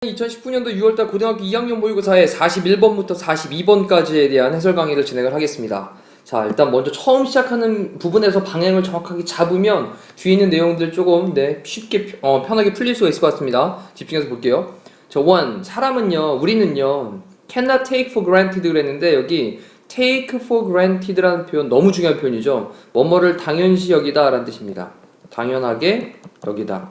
(2019년도 6월달) 고등학교 2학년 모의고사의 41번부터 42번까지에 대한 해설 강의를 진행을 하겠습니다. 자, 일단 먼저 처음 시작하는 부분에서 방향을 정확하게 잡으면 뒤에 있는 내용들 조금 쉽게 편하게 풀릴 수가 있을 것 같습니다. 집중해서 볼게요. 자, 1. 사람은요, 우리는요 cannot take for granted 그랬는데 여기 take for granted라는 표현 너무 중요한 표현이죠. 뭐뭐를 당연시 여기다 라는 뜻입니다. 당연하게 여기다.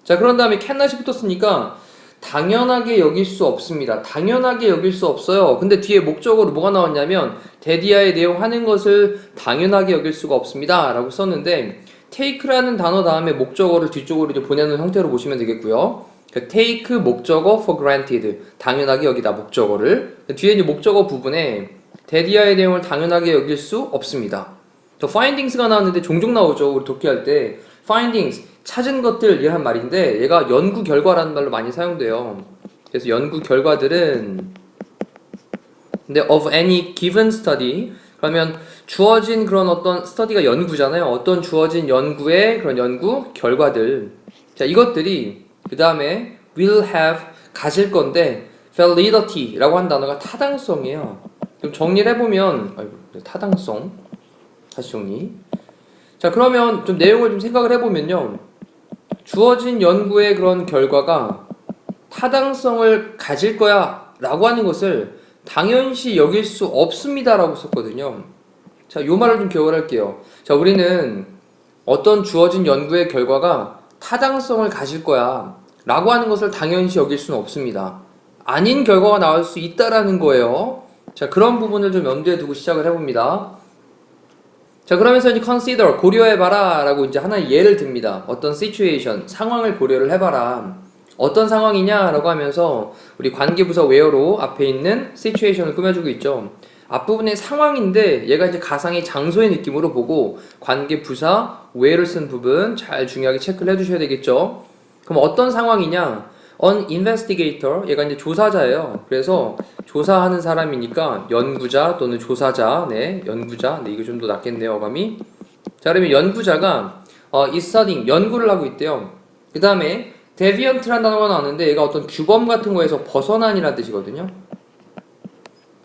자, 그런 다음에 cannot이 붙었으니까 당연하게 여길 수 없습니다. 당연하게 여길 수 없어요. 근데 뒤에 목적어로 뭐가 나왔냐면 데디아의 내용 하는 것을 당연하게 여길 수가 없습니다 라고 썼는데 take라는 단어 다음에 목적어를 뒤쪽으로 이제 보내는 형태로 보시면 되겠고요. take 목적어 for granted 당연하게 여기다 목적어를 뒤에 이제 목적어 부분에 데디아의 내용을 당연하게 여길 수 없습니다. 저 findings가 나왔는데 종종 나오죠. 우리 독해할 때 findings 찾은 것들이란 말인데 얘가 연구 결과라는 말로 많이 사용돼요. 그래서 연구 결과들은 근데 of any given study 그러면 주어진 그런 어떤 스터디가 연구잖아요. 어떤 주어진 연구의 그런 연구 결과들. 자, 이것들이 그 다음에 will have 가질 건데 validity라고 한 단어가 타당성이에요. 좀 정리를 해보면 타당성 다시 정리. 자, 그러면 좀 내용을 좀 생각을 해보면요. 주어진 연구의 그런 결과가 타당성을 가질 거야 라고 하는 것을 당연시 여길 수 없습니다 라고 썼거든요. 자, 요 말을 좀 기억을 할게요. 자, 우리는 어떤 주어진 연구의 결과가 타당성을 가질 거야 라고 하는 것을 당연시 여길 수는 없습니다. 아닌 결과가 나올 수 있다라는 거예요. 자, 그런 부분을 좀 염두에 두고 시작을 해봅니다. 자, 그러면서 이제 consider, 고려해봐라 라고 이제 하나의 예를 듭니다. 어떤 situation, 상황을 고려를 해봐라. 어떤 상황이냐 라고 하면서 우리 관계부사 where로 앞에 있는 situation을 꾸며주고 있죠. 앞부분의 상황인데 얘가 이제 가상의 장소의 느낌으로 보고 관계부사 where를 쓴 부분 잘 중요하게 체크를 해주셔야 되겠죠. 그럼 어떤 상황이냐? An investigator, 얘가 이제 조사자예요. 그래서 조사하는 사람이니까 연구자 또는 조사자, 연구자, 이거 좀 더 낫겠네요, 어감이. 자, 그러면 연구자가 is studying, 연구를 하고 있대요. 그 다음에 deviant라는 단어가 나왔는데 얘가 어떤 규범 같은 거에서 벗어난이라는 뜻이거든요.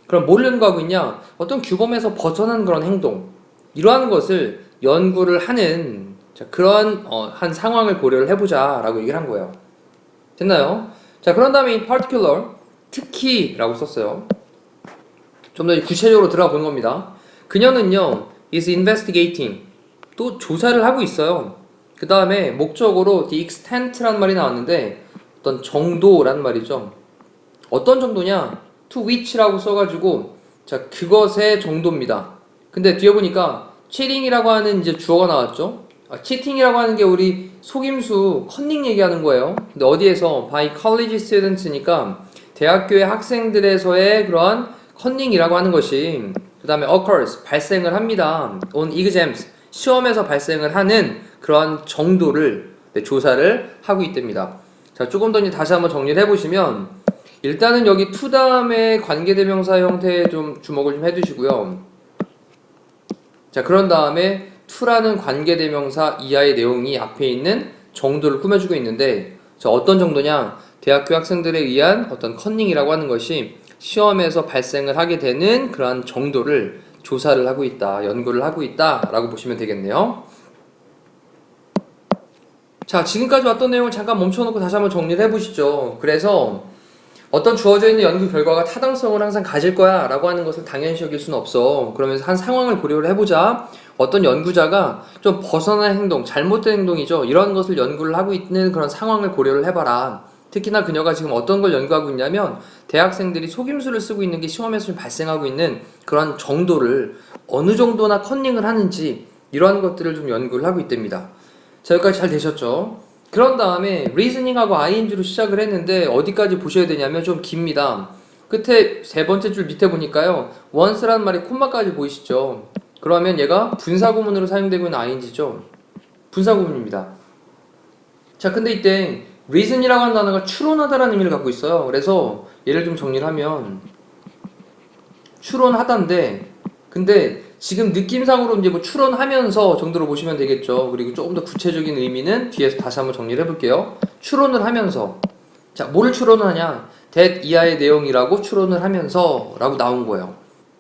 그럼 뭘 연구하고 있냐? 어떤 규범에서 벗어난 그런 행동, 이러한 것을 연구를 하는 그런 한 상황을 고려를 해보자 라고 얘기를 한 거예요. 됐나요? 자, 그런 다음에 in particular, 특히 라고 썼어요. 좀 더 구체적으로 들어가 보는 겁니다. 그녀는요 is investigating, 또 조사를 하고 있어요. 그 다음에 목적으로 the extent라는 말이 나왔는데 어떤 정도라는 말이죠. 어떤 정도냐? to which라고 써가지고 자, 그것의 정도입니다. 근데 뒤에 보니까 cheating이라고 하는 이제 주어가 나왔죠. 치팅이라고 하는 게 우리 속임수, 컨닝 얘기하는 거예요. 근데 어디에서? by college students니까 대학교의 학생들에서의 그러한 컨닝이라고 하는 것이 그 다음에 occurs, 발생을 합니다. on exams, 시험에서 발생을 하는 그러한 정도를 조사를 하고 있답니다. 자, 조금 더 다시 한번 정리를 해보시면 일단은 여기 to 다음에 관계대명사 형태에 좀 주목을 좀 해주시고요. 자, 그런 다음에 to라는 관계대명사 이하의 내용이 앞에 있는 정도를 꾸며주고 있는데 자, 어떤 정도냐? 대학교 학생들에 의한 어떤 컨닝이라고 하는 것이 시험에서 발생을 하게 되는 그러한 정도를 조사를 하고 있다, 연구를 하고 있다 라고 보시면 되겠네요. 자, 지금까지 왔던 내용을 잠깐 멈춰놓고 다시 한번 정리를 해보시죠. 그래서 어떤 주어져 있는 연구 결과가 타당성을 항상 가질 거야 라고 하는 것을 당연시 여길 수는 없어. 그러면서 한 상황을 고려를 해보자. 어떤 연구자가 좀 벗어난 행동, 잘못된 행동이죠. 이런 것을 연구를 하고 있는 그런 상황을 고려를 해봐라. 특히나 그녀가 지금 어떤 걸 연구하고 있냐면 대학생들이 속임수를 쓰고 있는 게 시험에서 좀 발생하고 있는 그런 정도를 어느 정도나 컨닝을 하는지 이러한 것들을 좀 연구를 하고 있답니다. 자, 여기까지 잘 되셨죠? 그런 다음에 reasoning하고 ing로 시작을 했는데 어디까지 보셔야 되냐면 좀 깁니다. 끝에 세 번째 줄 밑에 보니까요 once라는 말이 콤마까지 보이시죠? 그러면 얘가 분사구문으로 사용되고 있는 ing죠. 분사구문입니다. 자, 근데 이때 reason이라고 하는 단어가 추론하다라는 의미를 갖고 있어요. 그래서 얘를 좀 정리를 하면 추론하던데 근데 지금 느낌상으로 이제 뭐 추론하면서 정도로 보시면 되겠죠. 그리고 조금 더 구체적인 의미는 뒤에서 다시 한번 정리를 해볼게요. 추론을 하면서 자, 뭐를 추론을 하냐? that 이하의 내용이라고 추론을 하면서 라고 나온 거예요.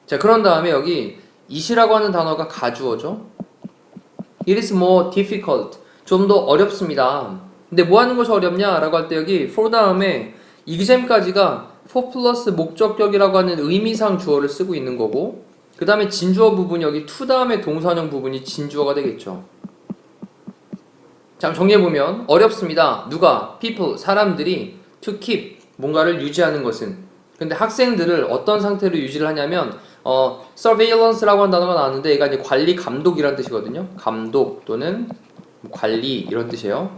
자, 그런 다음에 여기 it이라고 하는 단어가 가주어죠. It is more difficult. 좀 더 어렵습니다. 근데 뭐 하는 것이 어렵냐? 라고 할 때 여기 for 다음에 exam까지가 for 플러스 목적격이라고 하는 의미상 주어를 쓰고 있는 거고 그 다음에 진주어 부분 여기 to 다음에 동사형 부분이 진주어가 되겠죠. 자, 정리해보면 어렵습니다. 누가? people, 사람들이 to keep, 뭔가를 유지하는 것은. 근데 학생들을 어떤 상태로 유지를 하냐면 surveillance라고 하는 단어가 나왔는데 얘가 이제 관리 감독이라는 뜻이거든요. 감독 또는 관리 이런 뜻이에요.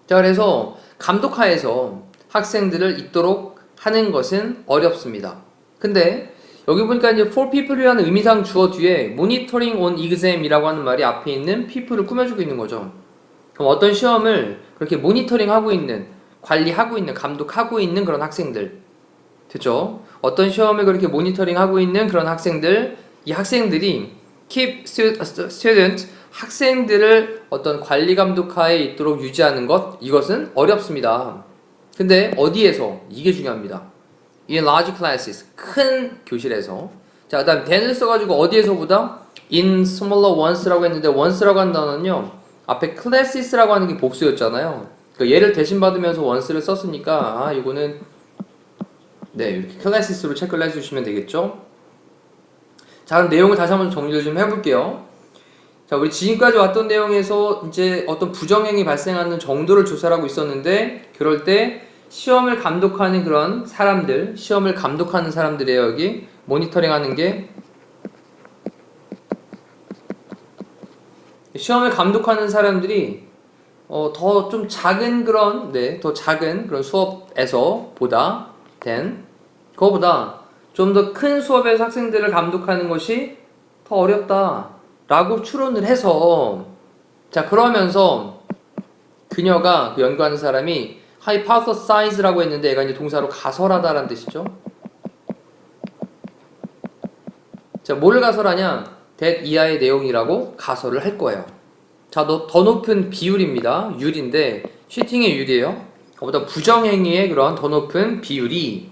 자, 그래서 감독하에서 학생들을 있도록 하는 것은 어렵습니다. 근데 여기 보니까 이제 for people이라는 의미상 주어 뒤에 monitoring on exam이라고 하는 말이 앞에 있는 people을 꾸며주고 있는 거죠. 그럼 어떤 시험을 그렇게 모니터링하고 있는, 관리하고 있는, 감독하고 있는 그런 학생들 됐죠? 어떤 시험을 그렇게 모니터링하고 있는 그런 학생들, 이 학생들이 keep student, 학생들을 어떤 관리 감독하에 있도록 유지하는 것, 이것은 어렵습니다. 근데 어디에서? 이게 중요합니다. in large classes, 큰 교실에서. 자, 그 다음 then을 써가지고 어디에서보다 in smaller ones라고 했는데 ones라고 하는 단어는요 앞에 classes라고 하는 게 복수였잖아요. 그러니까 얘를 대신 받으면서 once를 썼으니까 이거는 네, 이렇게 classes로 체크를 해주시면 되겠죠. 자, 그럼 내용을 다시 한번 정리를 좀 해볼게요. 자, 우리 지금까지 왔던 내용에서 이제 어떤 부정행위 발생하는 정도를 조사를 하고 있었는데 그럴 때 시험을 감독하는 그런 사람들, 시험을 감독하는 사람들이에요. 여기 모니터링 하는 게 시험을 감독하는 사람들이 더 좀 작은 그런 더 작은 그런 수업에서 보다 그거보다 좀 더 큰 수업에서 학생들을 감독하는 것이 더 어렵다라고 추론을 해서 자, 그러면서 그녀가 그 연구하는 사람이 hypothesize라고 했는데 얘가 이제 동사로 가설하다라는 뜻이죠. 자, 뭐를 가설하냐? that 이하의 내용이라고 가설을 할 거예요. 자, 더 높은 비율입니다. 율인데 cheating의 율이에요. 그보다 부정행위의 그런 더 높은 비율이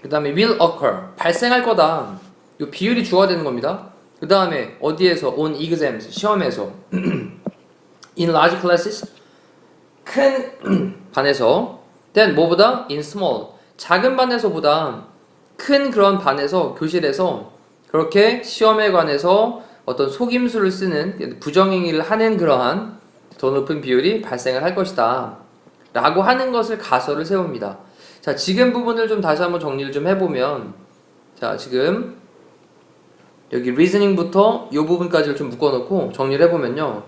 그 다음에 will occur, 발생할 거다. 이 비율이 주어야 되는 겁니다. 그 다음에 어디에서? on exams, 시험에서 in large classes, 큰 반에서 then 뭐보다? in small, 작은 반에서보다 큰 그런 반에서, 교실에서 그렇게 시험에 관해서 어떤 속임수를 쓰는 부정행위를 하는 그러한 더 높은 비율이 발생을 할 것이다 라고 하는 것을 가설을 세웁니다. 자, 지금 부분을 좀 다시 한번 정리를 좀 해보면 자, 지금 여기 reasoning부터 이 부분까지를 좀 묶어놓고 정리를 해보면요.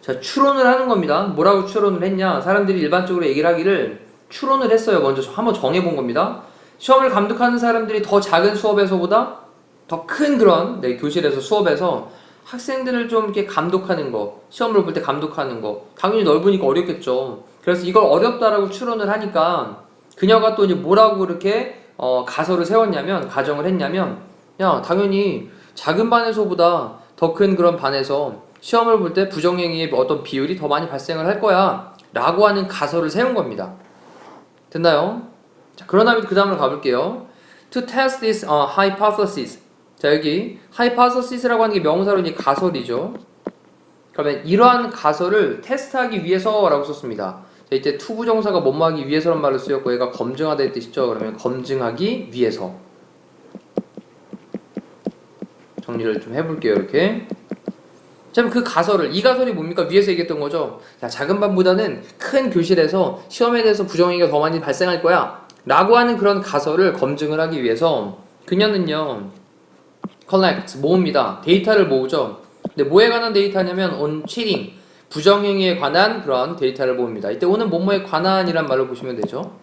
자, 추론을 하는 겁니다. 뭐라고 추론을 했냐? 사람들이 일반적으로 얘기를 하기를 추론을 했어요. 먼저 한번 정해본 겁니다. 시험을 감독하는 사람들이 더 작은 수업에서보다 더 큰 그런 교실에서 수업에서 학생들을 좀 이렇게 감독하는 거, 시험을 볼 때 감독하는 거, 당연히 넓으니까 어렵겠죠. 그래서 이걸 어렵다라고 추론을 하니까 그녀가 또 이제 뭐라고 이렇게 가설을 세웠냐면, 가정을 했냐면, 야, 당연히 작은 반에서보다 더 큰 그런 반에서 시험을 볼 때 부정행위의 어떤 비율이 더 많이 발생을 할 거야 라고 하는 가설을 세운 겁니다. 됐나요? 자, 그런 다음에 그 다음으로 가볼게요. To test this hypothesis. 자, 여기 hypothesis라고 하는 게 명사로 이제 가설이죠. 그러면 이러한 가설을 테스트하기 위해서라고 썼습니다. 자, 이때 to 부정사가 뭐뭐 하기 위해서란 말을 쓰였고 얘가 검증하다의 뜻이죠. 그러면 검증하기 위해서. 정리를 좀 해볼게요. 이렇게. 자, 그 가설을, 이 가설이 뭡니까? 위에서 얘기했던 거죠. 자, 작은 반보다는 큰 교실에서 시험에 대해서 부정행위가 더 많이 발생할 거야 라고 하는 그런 가설을 검증을 하기 위해서 그녀는요 collect, 모읍니다. 데이터를 모으죠. 근데 뭐에 관한 데이터냐면 on cheating, 부정행위에 관한 그런 데이터를 모읍니다. 이때 오는 뭐뭐에 관한이란 말로 보시면 되죠.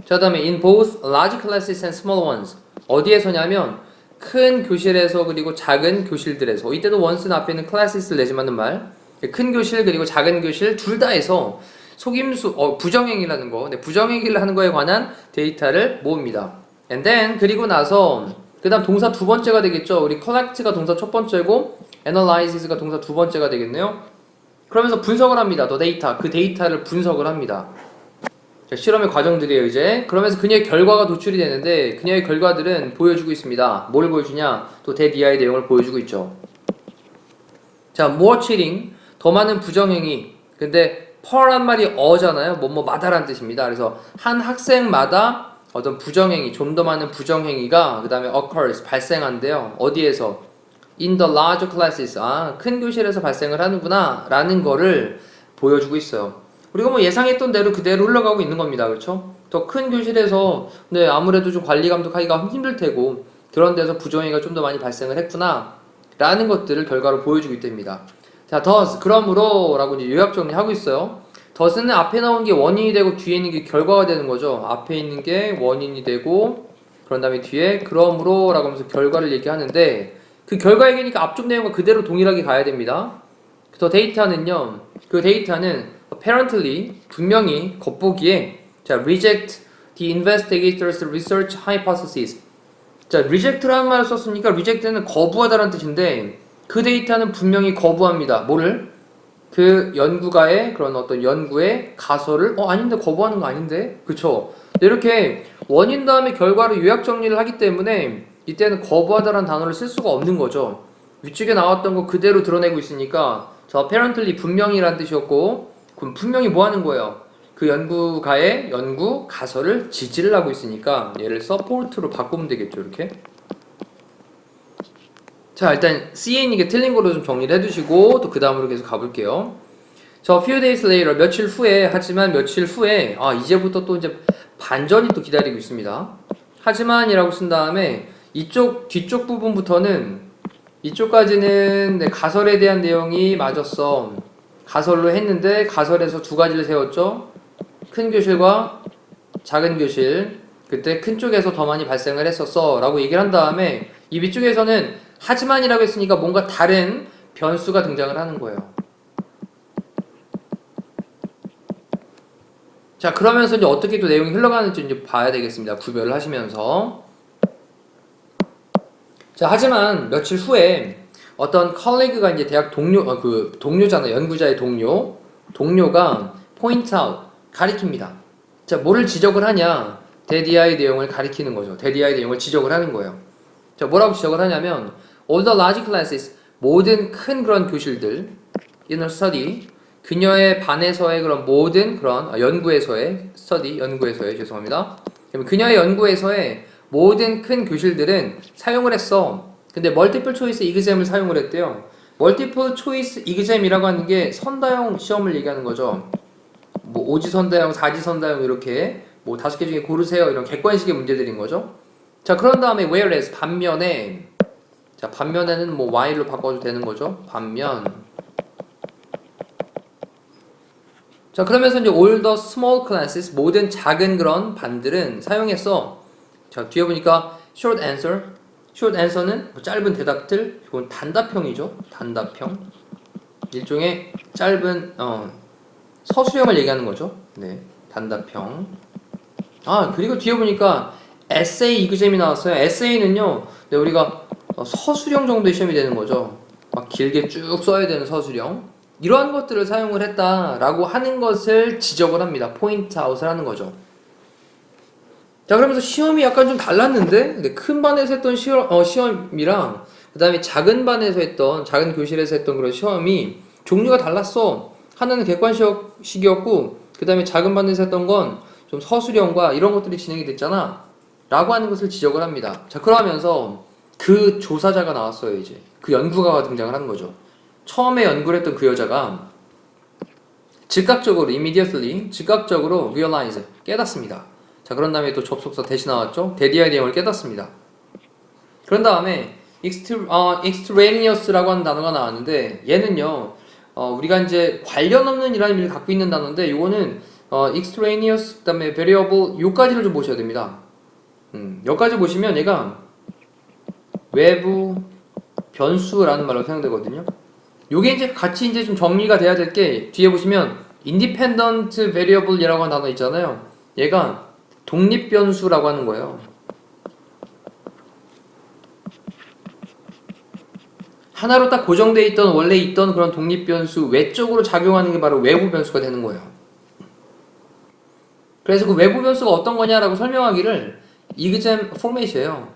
자, 그 다음에 in both large classes and small ones, 어디에서냐면 큰 교실에서 그리고 작은 교실들에서, 이때도 once는 앞에 있는 classes를 내지마는 말, 큰 교실 그리고 작은 교실 둘 다에서 속임수, 부정행위라는 거, 네, 부정행위를 하는 거에 관한 데이터를 모읍니다. And then 그리고 나서 그 다음 동사 두 번째가 되겠죠. 우리 collect가 동사 첫 번째고 analyzes가 동사 두 번째가 되겠네요. 그러면서 분석을 합니다. 더 데이터, 그 데이터를 분석을 합니다. 자, 실험의 과정들이에요 이제. 그러면서 그녀의 결과가 도출이 되는데 그녀의 결과들은 보여주고 있습니다. 뭘 보여주냐? 또 대디아의 내용을 보여주고 있죠. 자, more cheating, 더 많은 부정행위. 근데 per란 말이 어잖아요. 마다란 뜻입니다. 그래서 한 학생마다 어떤 부정행위, 좀 더 많은 부정행위가 그 다음에 occurs, 발생한대요. 어디에서? In the larger classes, 큰 교실에서 발생을 하는구나 라는 거를 보여주고 있어요. 우리가 예상했던 대로 그대로 흘러가고 있는 겁니다. 그렇죠? 더 큰 교실에서 아무래도 좀 관리 감독하기가 힘들 테고 그런 데서 부정행위가 좀 더 많이 발생을 했구나 라는 것들을 결과로 보여주고 있답니다. 자, thus, 그러므로 라고 이제 요약 정리하고 있어요. thus는 앞에 나온 게 원인이 되고 뒤에 있는 게 결과가 되는 거죠. 앞에 있는 게 원인이 되고 그런 다음에 뒤에 그러므로 라고 하면서 결과를 얘기하는데 그 결과 얘기니까 앞쪽 내용과 그대로 동일하게 가야 됩니다. 더 데이터는요, 그 데이터는 apparently, 분명히 겉보기에 자, reject the investigator's research hypothesis. 자, reject라는 말을 썼으니까 reject는 거부하다라는 뜻인데 그 데이터는 분명히 거부합니다. 뭐를? 그 연구가의 그런 어떤 연구의 가설을 아닌데 거부하는 거 아닌데? 그쵸? 이렇게 원인 다음에 결과를 요약 정리를 하기 때문에 이때는 거부하다라는 단어를 쓸 수가 없는 거죠. 위쪽에 나왔던 거 그대로 드러내고 있으니까 저 apparently 분명히라는 뜻이었고 그럼 분명히 뭐 하는 거예요? 그 연구가의 연구 가설을 지지를 하고 있으니까 얘를 support로 바꾸면 되겠죠. 이렇게. 자, 일단 CN 이게 틀린 거로 좀 정리를 해두시고 또 그 다음으로 계속 가볼게요. 저 few days later, 며칠 후에, 하지만 며칠 후에 이제부터 또 이제 반전이 또 기다리고 있습니다. 하지만이라고 쓴 다음에 뒤쪽 부분부터는 이쪽까지는 가설에 대한 내용이 맞았어. 가설로 했는데 가설에서 두 가지를 세웠죠. 큰 교실과 작은 교실. 그때 큰 쪽에서 더 많이 발생을 했었어 라고 얘기를 한 다음에 이 위쪽에서는 하지만이라고 했으니까 뭔가 다른 변수가 등장을 하는 거예요. 자, 그러면서 이제 어떻게 또 내용이 흘러가는지 이제 봐야 되겠습니다. 구별을 하시면서. 자, 하지만 며칠 후에 어떤 컬리그가 이제 대학 동료잖아요. 연구자의 동료가 point out, 가리킵니다. 자, 뭐를 지적을 하냐? 데디아의 내용을 가리키는 거죠. 데디아의 내용을 지적을 하는 거예요. 자, 뭐라고 지적을 하냐면 all the large classes, 모든 큰 그런 교실들 in a study, 그녀의 반에서의 그런 모든 그런 연구에서의 죄송합니다. 그녀의 연구에서의 모든 큰 교실들은 사용을 했어. 근데 멀티플 초이스 이그잼을 사용을 했대요. 멀티플 초이스 이그잼이라고 하는 게 선다형 시험을 얘기하는 거죠. 오지선다형, 사지선다형 이렇게 5개 중에 고르세요. 이런 객관식의 문제들인 거죠. 자, 그런 다음에 whereas 반면에 반면에는 while로 바꿔도 되는 거죠. 반면. 자, 그러면서 이제 all the small classes, 모든 작은 그런 반들은 사용했어. 자, 뒤에 보니까 short answer는 짧은 대답들, 이건 단답형이죠. 단답형. 일종의 짧은 서술형을 얘기하는 거죠. 네, 단답형. 그리고 뒤에 보니까 에세이 이그잼이 나왔어요. 에세이는요, 우리가 서술형 정도의 시험이 되는 거죠. 막 길게 쭉 써야 되는 서술형. 이러한 것들을 사용을 했다라고 하는 것을 지적을 합니다. 포인트 아웃을 하는 거죠. 자, 그러면서 시험이 약간 좀 달랐는데, 큰 반에서 했던 시험이랑 그 다음에 작은 교실에서 했던 그런 시험이 종류가 달랐어. 하나는 객관식이었고 그 다음에 작은 반에서 했던 건 좀 서술형과 이런 것들이 진행이 됐잖아 라고 하는 것을 지적을 합니다. 자, 그러면서 그 조사자가 나왔어요. 이제 그 연구가가 등장을 하는 거죠. 처음에 연구를 했던 그 여자가 immediately realize, 깨닫습니다. 자, 그런 다음에 또 접속사 대시 나왔죠. 데디아의 내용을 깨닫습니다. 그런 다음에 extraneous라고 하는 단어가 나왔는데 얘는요, 우리가 이제 관련 없는 이라는 의미를 갖고 있는 단어인데 요거는 extraneous, 그 다음에 variable, 요까지를 좀 보셔야 됩니다. 여기까지 보시면 얘가 외부 변수라는 말로 사용되거든요. 요게 이제 같이 이제 좀 정리가 돼야 될 게 뒤에 보시면 independent variable이라고 하는 단어 있잖아요. 얘가 독립 변수라고 하는 거예요. 하나로 딱 고정돼 있던 원래 있던 그런 독립 변수 외적으로 작용하는 게 바로 외부 변수가 되는 거예요. 그래서 그 외부 변수가 어떤 거냐라고 설명하기를 exam format이에요.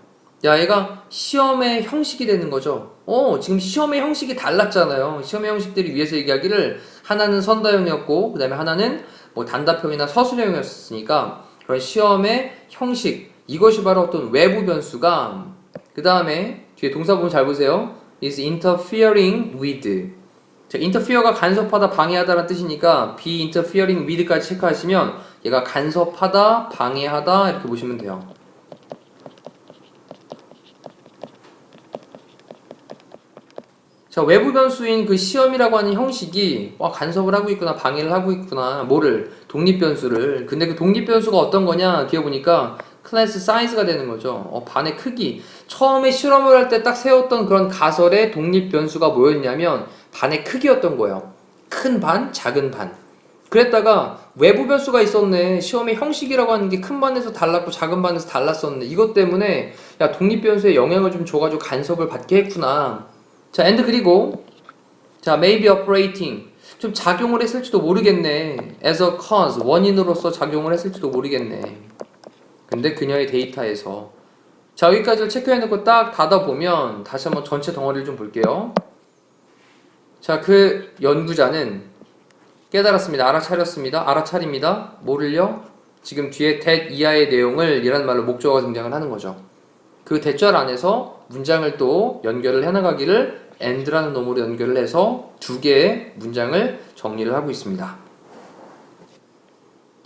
야, 얘가 시험의 형식이 되는 거죠. 지금 시험의 형식이 달랐잖아요. 시험의 형식들이 위해서 얘기하기를 하나는 선다형이었고, 그 다음에 하나는 뭐 단답형이나 서술형이었으니까 그런 시험의 형식, 이것이 바로 어떤 외부 변수가, 그 다음에 뒤에 동사 보면 잘 보세요. is interfering with. 자, interfere가 간섭하다, 방해하다라는 뜻이니까 be interfering with까지 체크하시면 얘가 간섭하다, 방해하다 이렇게 보시면 돼요. 자, 외부 변수인 그 시험이라고 하는 형식이 간섭을 하고 있구나, 방해를 하고 있구나, 뭐를? 독립 변수를. 근데 그 독립 변수가 어떤 거냐? 뒤에 보니까 클래스 사이즈가 되는 거죠. 반의 크기. 처음에 실험을 할 때 딱 세웠던 그런 가설의 독립 변수가 뭐였냐면 반의 크기였던 거예요. 큰 반, 작은 반. 그랬다가 외부 변수가 있었네. 시험의 형식이라고 하는 게 큰 반에서 달랐고 작은 반에서 달랐었네. 이것 때문에 야, 독립 변수에 영향을 좀 줘가지고 간섭을 받게 했구나. 자, and 그리고 자, maybe operating 좀 작용을 했을지도 모르겠네. as a cause 원인으로서 작용을 했을지도 모르겠네. 근데 그녀의 데이터에서 자, 여기까지를 체크해놓고 딱 닫아보면 다시 한번 전체 덩어리를 좀 볼게요. 자, 그 연구자는 깨달았습니다. 알아차립니다. 뭐를요? 지금 뒤에 that 이하의 내용을 이란 말로 목적어가 등장을 하는 거죠. 그 대절 안에서 문장을 또 연결을 해나가기를 and라는 놈으로 연결을 해서 두 개의 문장을 정리를 하고 있습니다.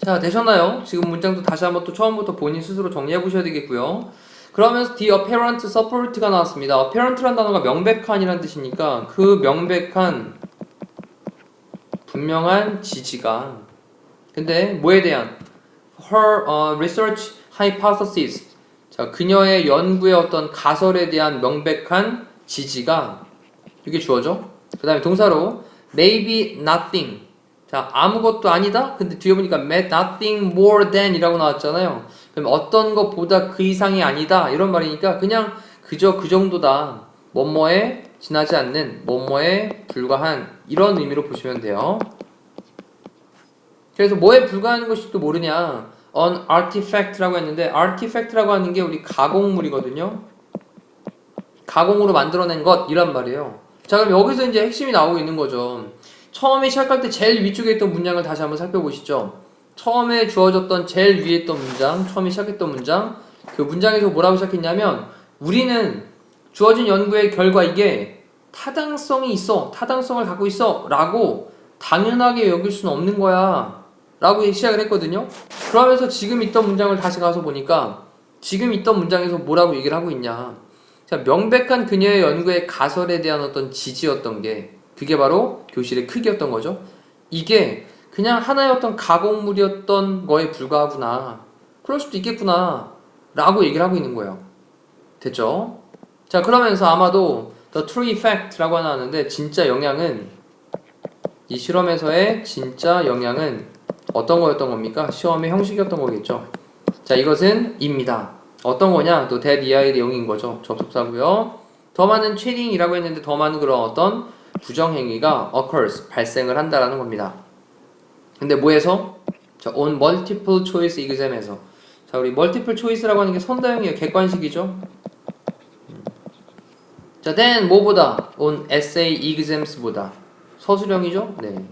자, 되셨나요? 지금 문장도 다시 한번 또 처음부터 본인 스스로 정리해 보셔야 되겠고요. 그러면서 the apparent support가 나왔습니다. apparent라는 단어가 명백한이라는 뜻이니까 그 명백한 분명한 지지가 근데 뭐에 대한 her research hypothesis 자, 그녀의 연구의 어떤 가설에 대한 명백한 지지가 이게 주어져. 그 다음에 동사로 maybe nothing 자, 아무것도 아니다? 근데 뒤에 보니까 nothing more than 이라고 나왔잖아요. 그럼 어떤 것보다 그 이상이 아니다 이런 말이니까 그냥 그저 그 정도다. 뭐뭐에 지나지 않는 뭐뭐에 불과한 이런 의미로 보시면 돼요. 그래서 뭐에 불과한 것이 또 모르냐 an artifact라고 했는데 artifact라고 하는 게 우리 가공물이거든요. 가공으로 만들어낸 것 이란 말이에요. 자, 그럼 여기서 이제 핵심이 나오고 있는 거죠. 처음에 시작할 때 제일 위쪽에 있던 문장을 다시 한번 살펴보시죠. 처음에 주어졌던 제일 위에 있던 문장, 처음에 시작했던 문장, 그 문장에서 뭐라고 시작했냐면 우리는 주어진 연구의 결과 이게 타당성이 있어, 타당성을 갖고 있어 라고 당연하게 여길 수는 없는 거야 라고 시작을 했거든요. 그러면서 지금 있던 문장을 다시 가서 보니까 지금 있던 문장에서 뭐라고 얘기를 하고 있냐. 자, 명백한 그녀의 연구의 가설에 대한 어떤 지지였던 게 그게 바로 교실의 크기였던 거죠. 이게 그냥 하나의 어떤 가공물이었던 거에 불과하구나. 그럴 수도 있겠구나. 라고 얘기를 하고 있는 거예요. 됐죠? 자, 그러면서 아마도 the true effect라고 하는데 진짜 영향은 이 실험에서의 진짜 영향은 어떤 거였던 겁니까? 시험의 형식이었던 거겠죠. 자, 이것은 입니다. 어떤 거냐? 또 that 이하의 내용인 거죠. 접속사고요. 더 많은 cheating이라고 했는데 더 많은 그런 어떤 부정행위가 occurs, 발생을 한다라는 겁니다. 근데 뭐에서? 자, on multiple choice exam에서. 자, 우리 multiple choice라고 하는 게 선다형이에요. 객관식이죠. 자, then 뭐보다? on essay exams보다. 서술형이죠? 네.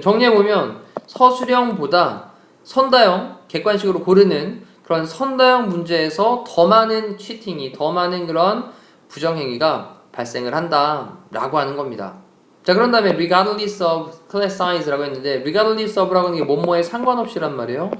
정리해보면 서술형보다 선다형, 객관식으로 고르는 그런 선다형 문제에서 더 많은 치팅이, 더 많은 그런 부정행위가 발생을 한다 라고 하는 겁니다. 자, 그런 다음에 regardless of class size라고 했는데 regardless of라고 하는 게 뭐뭐에 상관없이란 말이에요.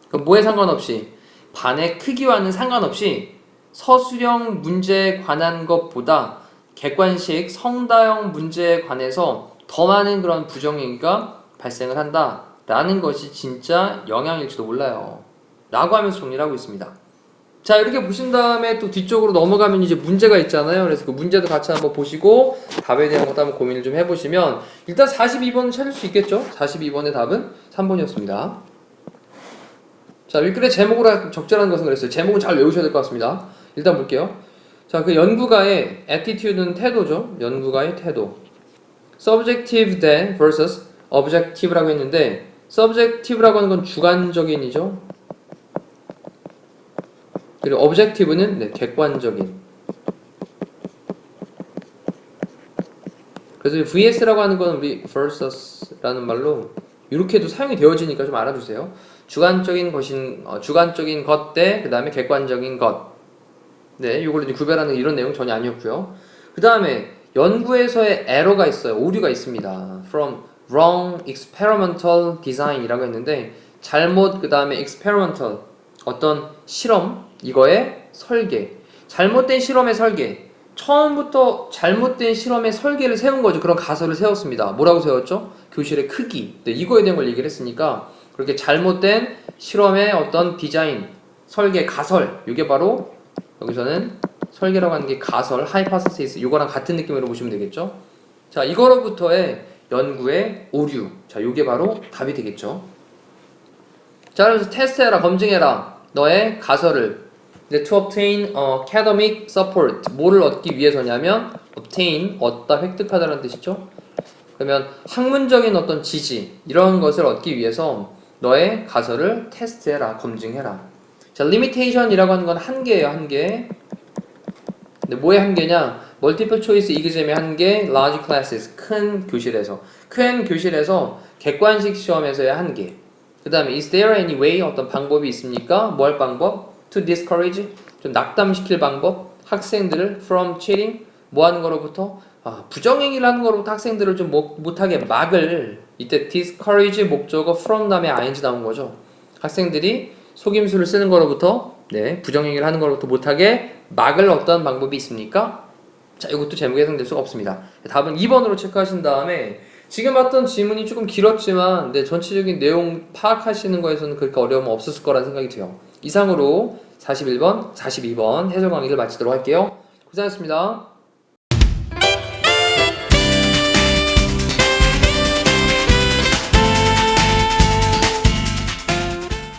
그럼 뭐에 상관없이? 반의 크기와는 상관없이 서술형 문제에 관한 것보다 객관식 성다형 문제에 관해서 더 많은 그런 부정행위가 발생을 한다 라는 것이 진짜 영향일지도 몰라요 라고 하면서 정리를 하고 있습니다. 자, 이렇게 보신 다음에 또 뒤쪽으로 넘어가면 이제 문제가 있잖아요. 그래서 그 문제도 같이 한번 보시고 답에 대한 것도 한번 고민을 좀 해보시면 일단 42번은 찾을 수 있겠죠? 42번의 답은 3번이었습니다. 자, 윗글의 제목으로 적절한 것은 그랬어요. 제목은 잘 외우셔야 될 것 같습니다. 일단 볼게요. 자, 그 연구가의 attitude는 태도죠. 연구가의 태도. subjective 대 versus objective라고 했는데 subjective라고 하는 건 주관적인이죠. 그리고 objective는 네, 객관적인. 그래서 vs라고 하는 건 우리 versus라는 말로 이렇게도 사용이 되어지니까 좀 알아두세요. 주관적인 것 대 그 다음에 객관적인 것. 네, 이걸 이제 구별하는 이런 내용 전혀 아니었고요. 그 다음에 연구에서의 에러가 있어요. 오류가 있습니다. From wrong experimental design이라고 했는데 잘못 그 다음에 experimental 어떤 실험 이거의 설계 잘못된 실험의 설계 처음부터 잘못된 실험의 설계를 세운 거죠. 그런 가설을 세웠습니다. 뭐라고 세웠죠? 교실의 크기 네, 이거에 대한 걸 얘기를 했으니까 그렇게 잘못된 실험의 어떤 디자인 설계 가설 이게 바로 여기서는 설계라고 하는 게 가설, 하이파서시스 이거랑 같은 느낌으로 보시면 되겠죠. 자, 이거로부터의 연구의 오류. 자, 이게 바로 답이 되겠죠. 자, 그래서 테스트해라, 검증해라. 너의 가설을. 이제 to obtain academic support. 뭐를 얻기 위해서냐면 obtain, 얻다, 획득하다라는 뜻이죠. 그러면 학문적인 어떤 지지 이런 것을 얻기 위해서 너의 가설을 테스트해라, 검증해라. 자, limitation이라고 하는 건 한계예요, 한계. 근데 뭐의 한계냐? 멀티플 초이스 이그잼의 한계, large classes, 큰 교실에서. 큰 교실에서 객관식 시험에서의 한계. 그 다음에 is there any way, 어떤 방법이 있습니까? 뭐 할 방법? to discourage, 좀 낙담시킬 방법? 학생들을 from cheating, 뭐 하는 거로부터? 부정행위를 하는 거로부터 학생들을 좀 못하게 막을, 이때 discourage 목적어 from 다음에 ing 나온 거죠. 학생들이 속임수를 쓰는 거로부터 네, 부정행위를 하는 거로부터 못하게 막을 어떤 방법이 있습니까? 자, 이것도 제목에 해당될 수가 없습니다. 답은 2번으로 체크하신 다음에 지금 봤던 질문이 조금 길었지만 네, 전체적인 내용 파악하시는 거에서는 그렇게 어려움은 없었을 거라는 생각이 들어요. 이상으로 41번, 42번 해설 강의를 마치도록 할게요. 고생하셨습니다.